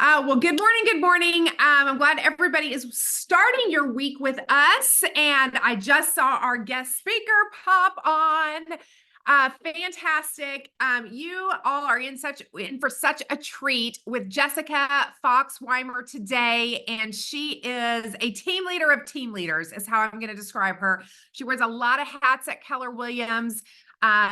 Well, good morning. Good morning. I'm glad everybody is starting your week with us. And I just saw our guest speaker pop on. Fantastic. You all are in for such a treat with Jessica Fox Weimer today. And she is a team leader of team leaders, is how I'm going to describe her. She wears a lot of hats at Keller Williams.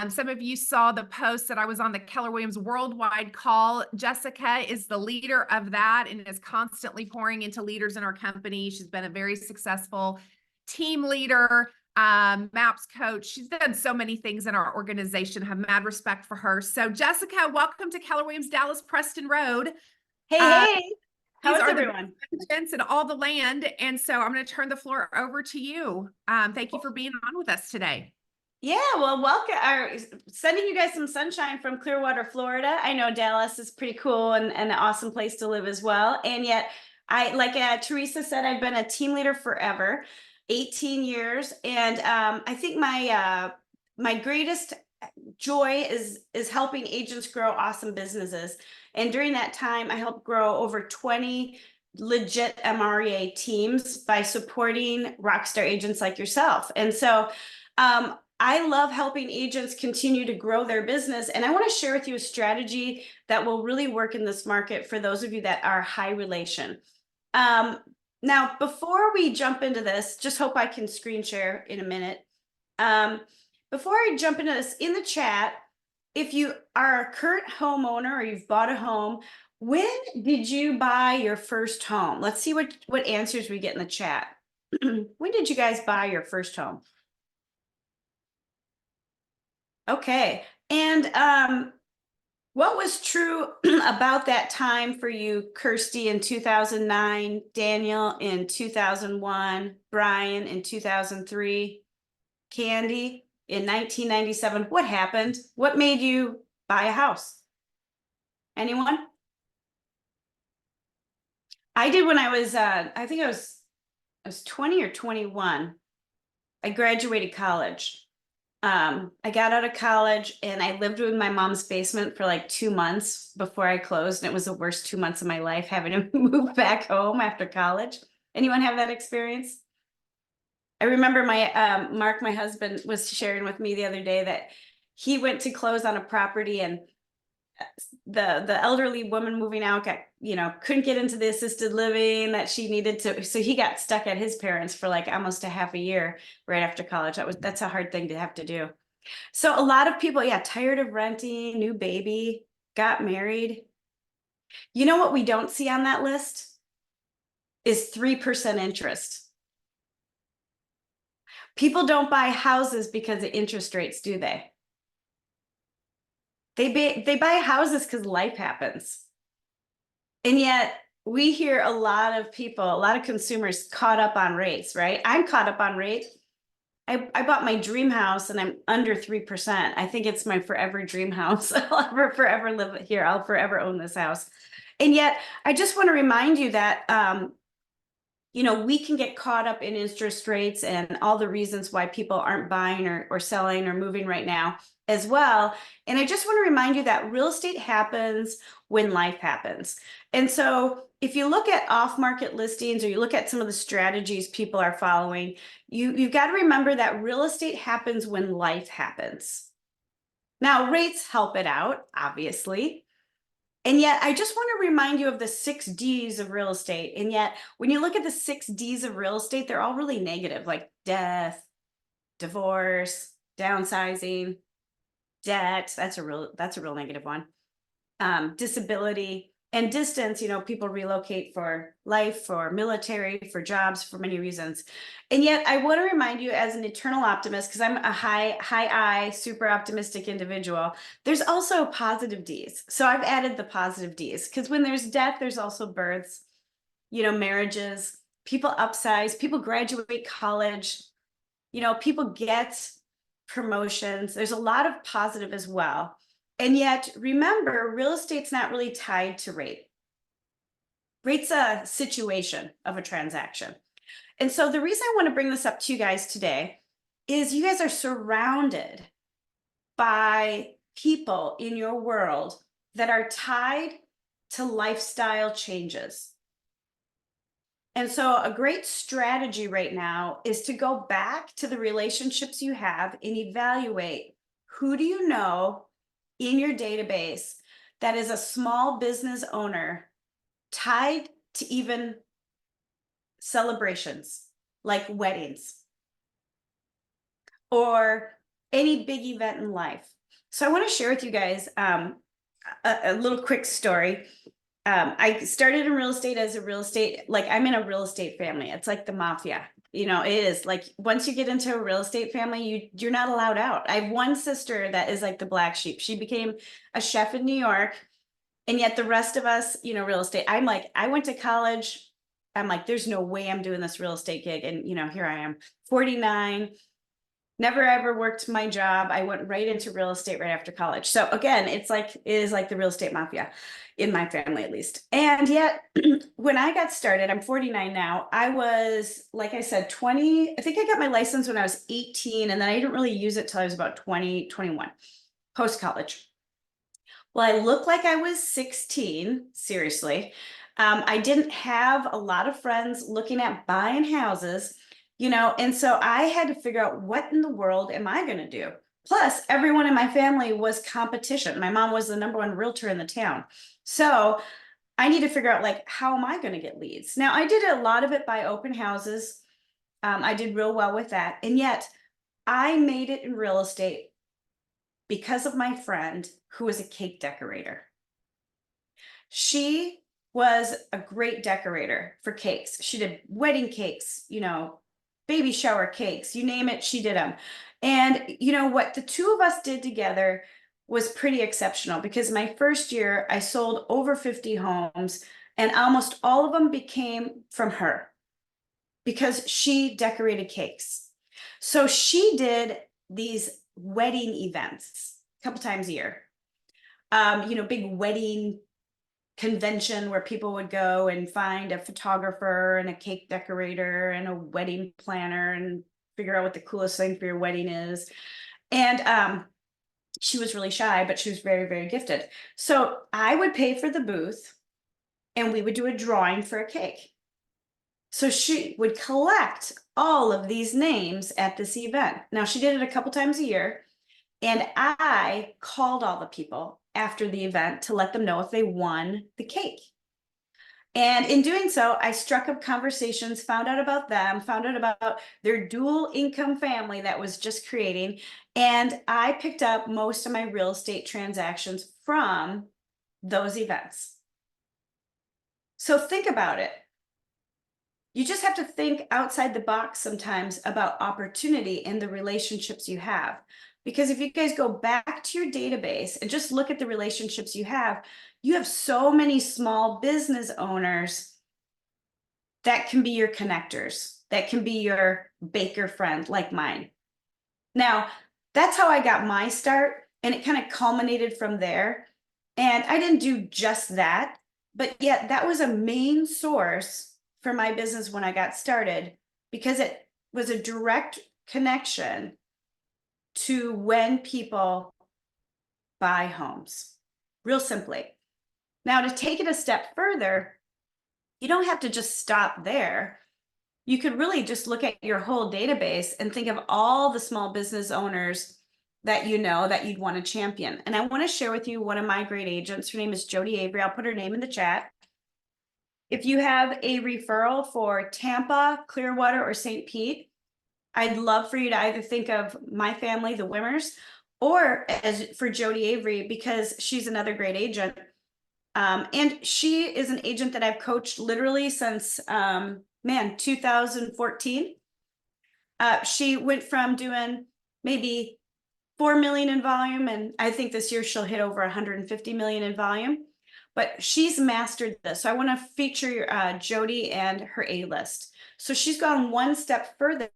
Some of you saw the post that I was on the Keller Williams worldwide call. Jessica is the leader of that and is constantly pouring into leaders in our company. She's been a very successful team leader, MAPS coach. She's done so many things in our organization. I have mad respect for her. So Jessica, welcome to Keller Williams Dallas Preston Road. Hey, how These is are everyone? the agents and all the land. And so I'm going to turn the floor over to you. Thank you for being on with us today. Yeah, well, welcome. Sending you guys some sunshine from Clearwater, Florida. I know Dallas is pretty cool and an awesome place to live as well. And yet, like Teresa said, I've been a team leader forever, 18 years, and I think my greatest joy is helping agents grow awesome businesses. And during that time, I helped grow over 20 legit MREA teams by supporting rockstar agents like yourself. And so I love helping agents continue to grow their business. And I want to share with you a strategy that will really work in this market for those of you that are high relation. Now, before we jump into this, just hope I can screen share in a minute. Before I jump into this, in the chat, if you are a current homeowner or you've bought a home, when did you buy your first home? Let's see what answers we get in the chat. When did you guys buy your first home? Okay. And what was true about that time for you, Kirsty, in 2009, Daniel in 2001, Brian in 2003, Candy in 1997? What happened? What made you buy a house? Anyone? I did when I was, I think I was 20 or 21. I graduated college. I got out of college and I lived in my mom's basement for like 2 months before I closed. And it was the worst 2 months of my life having to move back home after college. Anyone have that experience? I remember Mark, my husband, was sharing with me the other day that he went to close on a property and the elderly woman moving out couldn't get into the assisted living that she needed to, so he got stuck at his parents for like almost a half a year right after college. That's a hard thing to have to do. So a lot of people, tired of renting, new baby, got married. You know what we don't see on that list is 3% interest. People don't buy houses because of interest rates, do they? They buy houses because life happens. And yet we hear a lot of people, a lot of consumers caught up on rates, right? I'm caught up on rates. I bought my dream house and I'm under 3%. I think it's my forever dream house. I'll forever live here. I'll forever own this house. And yet I just want to remind you that, we can get caught up in interest rates and all the reasons why people aren't buying or selling or moving right now as well. And I just want to remind you that real estate happens when life happens. And so if you look at off-market listings or you look at some of the strategies people are following, you've got to remember that real estate happens when life happens. Now, rates help it out, obviously. And yet, I just want to remind you of the 6 Ds of real estate. And yet, when you look at the 6 Ds of real estate, they're all really negative, like death, divorce, downsizing, debt. That's a real negative one. Disability and distance. People relocate for life, for military, for jobs, for many reasons. And yet, I want to remind you, as an eternal optimist, because I'm a high I, super optimistic individual, there's also positive Ds. So I've added the positive Ds, because when there's death, there's also births, marriages, people upsize, people graduate college, people get promotions. There's a lot of positive as well. And yet, remember, real estate's not really tied to rate. Rate's a situation of a transaction. And so the reason I want to bring this up to you guys today is you guys are surrounded by people in your world that are tied to lifestyle changes. And so a great strategy right now is to go back to the relationships you have and evaluate, who do you know in your database that is a small business owner tied to even celebrations like weddings or any big event in life. So I want to share with you guys a little quick story. I started in real estate as a real estate, like I'm in a real estate family. It's like the mafia, you know, it is like once you get into a real estate family, you're not allowed out. I have one sister that is like the black sheep. She became a chef in New York. And yet the rest of us, you know, real estate, I'm like, I went to college. I'm like, there's no way I'm doing this real estate gig. And, you know, here I am, 49, never ever worked my job. I went right into real estate right after college. So again, it is like the real estate mafia in my family, at least. And yet when I got started, I'm 49 now. I was, like I said, 20, I think I got my license when I was 18, and then I didn't really use it till I was about 20, 21, post-college. Well, I looked like I was 16, seriously. I didn't have a lot of friends looking at buying houses, you know, and so I had to figure out, what in the world am I going to do? Plus, everyone in my family was competition. My mom was the number one realtor in the town. So I need to figure out, like, how am I going to get leads? Now, I did a lot of it by open houses. I did real well with that. And yet I made it in real estate because of my friend who was a cake decorator. She was a great decorator for cakes. She did wedding cakes, you know, baby shower cakes, you name it, she did them. And you know what the two of us did together was pretty exceptional, because my first year I sold over 50 homes, and almost all of them became from her because she decorated cakes. So she did these wedding events a couple times a year. You know, big wedding convention where people would go and find a photographer and a cake decorator and a wedding planner and figure out what the coolest thing for your wedding is. And she was really shy, but she was very, very gifted. So I would pay for the booth and we would do a drawing for a cake. So she would collect all of these names at this event. Now, she did it a couple times a year, and I called all the people after the event to let them know if they won the cake. And in doing so, I struck up conversations, found out about them, found out about their dual income family that was just creating. And I picked up most of my real estate transactions from those events. So think about it. You just have to think outside the box sometimes about opportunity and the relationships you have. Because if you guys go back to your database and just look at the relationships you have so many small business owners that can be your connectors, that can be your baker friend like mine. Now, that's how I got my start, and it kind of culminated from there. And I didn't do just that, but yet that was a main source for my business when I got started, because it was a direct connection to when people buy homes, real simply. Now, to take it a step further, you don't have to just stop there. You could really just look at your whole database and think of all the small business owners that you know that you'd want to champion. And I want to share with you one of my great agents. Her name is Jody Avery. I'll put her name in the chat. If you have a referral for Tampa, Clearwater, or St. Pete, I'd love for you to either think of my family, the Wimmers, or as for Jody Avery, because she's another great agent. And she is an agent that I've coached literally since 2014. She went from doing maybe 4 million in volume, and I think this year she'll hit over 150 million in volume. But she's mastered this. So I want to feature Jody and her A-list. So she's gone one step further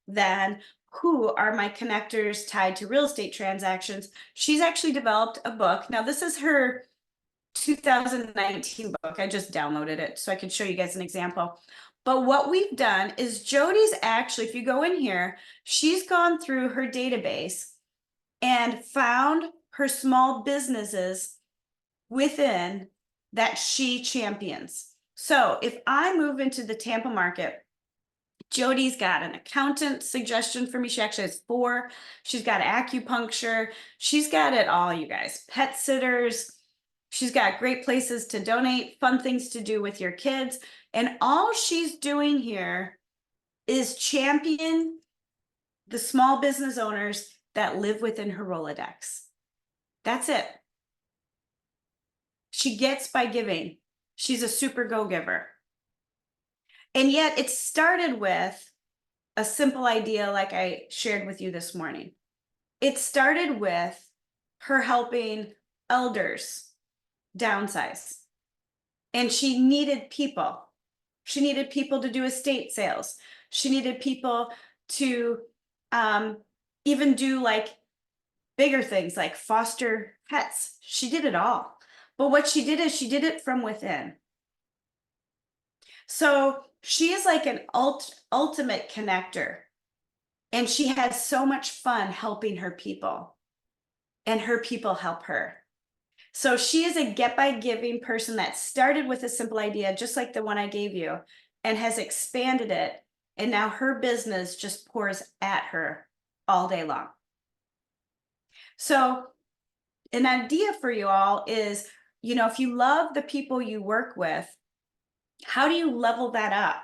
than who are my connectors tied to real estate transactions. She's actually developed a book. Now, this is her 2019 book. I just downloaded it so I can show you guys an example. But what we've done is Jody's actually, if you go in here, she's gone through her database and found her small businesses within that she champions. So if I move into the Tampa market, Jody's got an accountant suggestion for me. She actually has 4. She's got acupuncture. She's got it all, you guys. Pet sitters. She's got great places to donate, fun things to do with your kids. And all she's doing here is champion the small business owners that live within her Rolodex. That's it. She gets by giving. She's a super go-giver. And yet it started with a simple idea like I shared with you this morning. It started with her helping elders downsize. And she needed people. She needed people to do estate sales. She needed people to even do like bigger things like foster pets. She did it all. But what she did is she did it from within. So she is like an ultimate connector. And she has so much fun helping her people. And her people help her. So she is a get by giving person that started with a simple idea, just like the one I gave you, and has expanded it. And now her business just pours at her all day long. So an idea for you all is, you know, if you love the people you work with, how do you level that up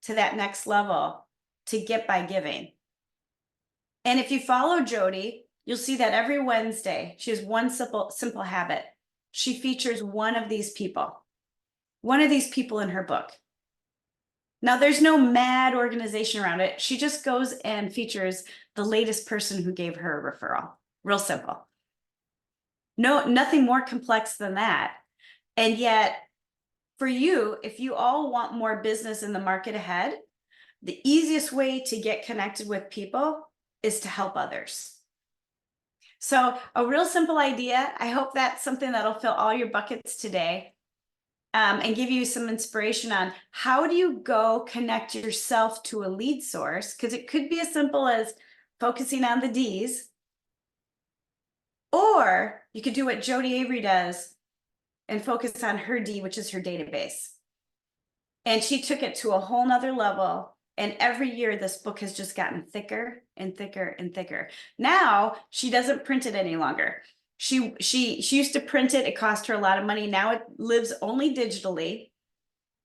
to that next level to get by giving? And if you follow Jody, you'll see that every Wednesday, she has one simple habit. She features one of these people in her book. Now, there's no mad organization around it. She just goes and features the latest person who gave her a referral. Real simple. No, nothing more complex than that. And yet, for you, if you all want more business in the market ahead, the easiest way to get connected with people is to help others. So a real simple idea. I hope that's something that'll fill all your buckets today, and give you some inspiration on how do you go connect yourself to a lead source, because it could be as simple as focusing on the D's, or you could do what Jody Avery does and focus on her D, which is her database. And she took it to a whole nother level. And every year this book has just gotten thicker and thicker and thicker. Now she doesn't print it any longer. She used to print it. It cost her a lot of money. Now it lives only digitally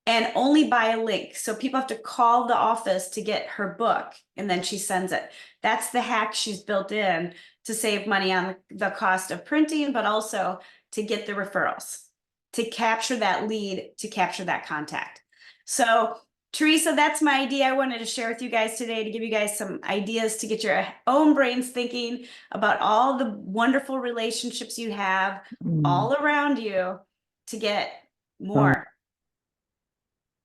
and only by a link. So people have to call the office to get her book, and then she sends it. That's the hack she's built in to save money on the cost of printing, but also to get the referrals, to capture that lead, to capture that contact. So Teresa, that's my idea I wanted to share with you guys today, to give you guys some ideas to get your own brains thinking about all the wonderful relationships you have all around you to get more.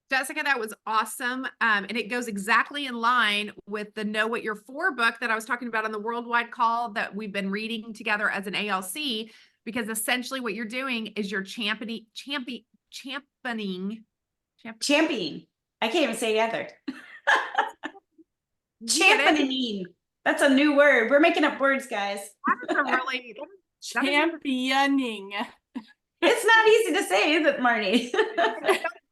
Jessica, that was awesome. And it goes exactly in line with the Know What You're For book that I was talking about on the worldwide call that we've been reading together as an ALC, because essentially what you're doing is you're championing. I can't even say it either. Get it? Championing. That's a new word. We're making up words, guys. That's a really championing. It's not easy to say, is it, Marnie?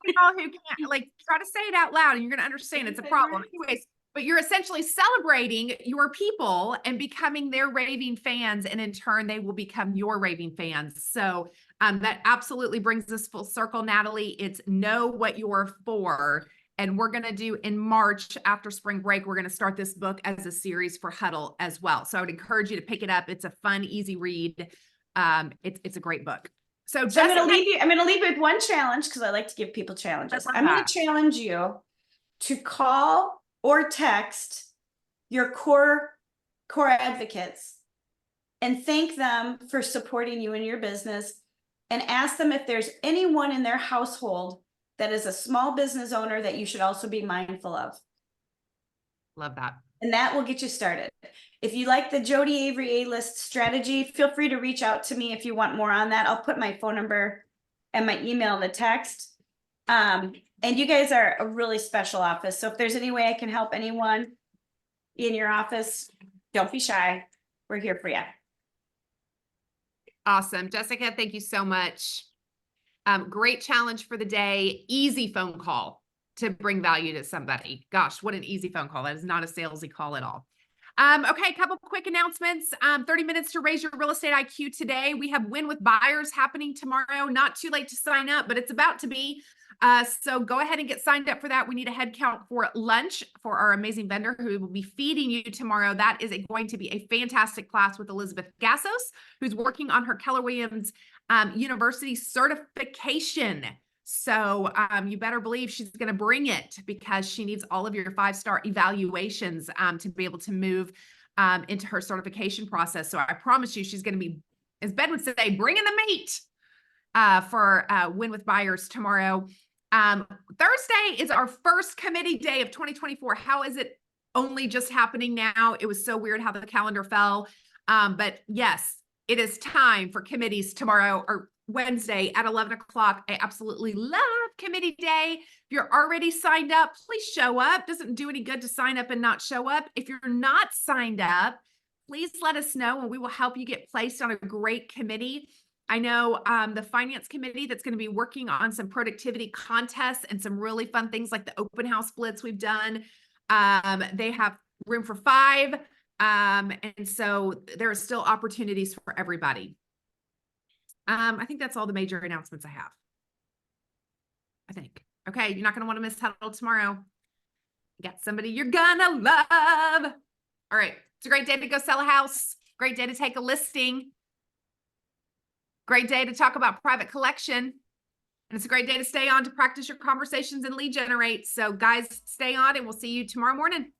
People who can't like try to say it out loud and you're going to understand it's a problem. Anyways, but you're essentially celebrating your people and becoming their raving fans, and in turn they will become your raving fans. So that absolutely brings us full circle, Natalie. It's Know What You're For. And we're going to do in March after spring break, we're going to start this book as a series for Huddle as well. So I would encourage you to pick it up. It's a fun, easy read. It's a great book. So I'm going to leave you with one challenge, because I like to give people challenges. I'm going to challenge you to call or text your core advocates and thank them for supporting you in your business, and ask them if there's anyone in their household that is a small business owner that you should also be mindful of. Love that. And that will get you started. If you like the Jody Avery A-list strategy, feel free to reach out to me if you want more on that. I'll put my phone number and my email in the text. And you guys are a really special office. So if there's any way I can help anyone in your office, don't be shy. We're here for you. Awesome. Jessica, thank you so much. Great challenge for the day. Easy phone call to bring value to somebody. Gosh, what an easy phone call. That is not a salesy call at all. Okay, a couple quick announcements. 30 minutes to raise your real estate IQ today. We have Win with Buyers happening tomorrow. Not too late to sign up, but it's about to be. So go ahead and get signed up for that. We need a head count for lunch for our amazing vendor who will be feeding you tomorrow. That is going to be a fantastic class with Elizabeth Gassos, who's working on her Keller Williams University certification. So you better believe she's going to bring it because she needs all of your 5-star evaluations to be able to move into her certification process. So I promise you, she's going to be, as Ben would say, bringing the meat for Win with Buyers tomorrow. Thursday is our first committee day of 2024. How is it only just happening now? It was so weird how the calendar fell. But yes, it is time for committees tomorrow or Wednesday at 11 o'clock. I absolutely love committee day. If you're already signed up, please show up. Doesn't do any good to sign up and not show up. If you're not signed up, please let us know and we will help you get placed on a great committee. I know the finance committee that's going to be working on some productivity contests and some really fun things like the open house blitz we've done. They have room for 5. And so there are still opportunities for everybody. I think that's all the major announcements I have. I think. Okay, you're not going to want to miss Huddle tomorrow. You got somebody you're gonna love. All right, it's a great day to go sell a house. Great day to take a listing. Great day to talk about private collection. And it's a great day to stay on to practice your conversations and lead generate. So guys, stay on and we'll see you tomorrow morning.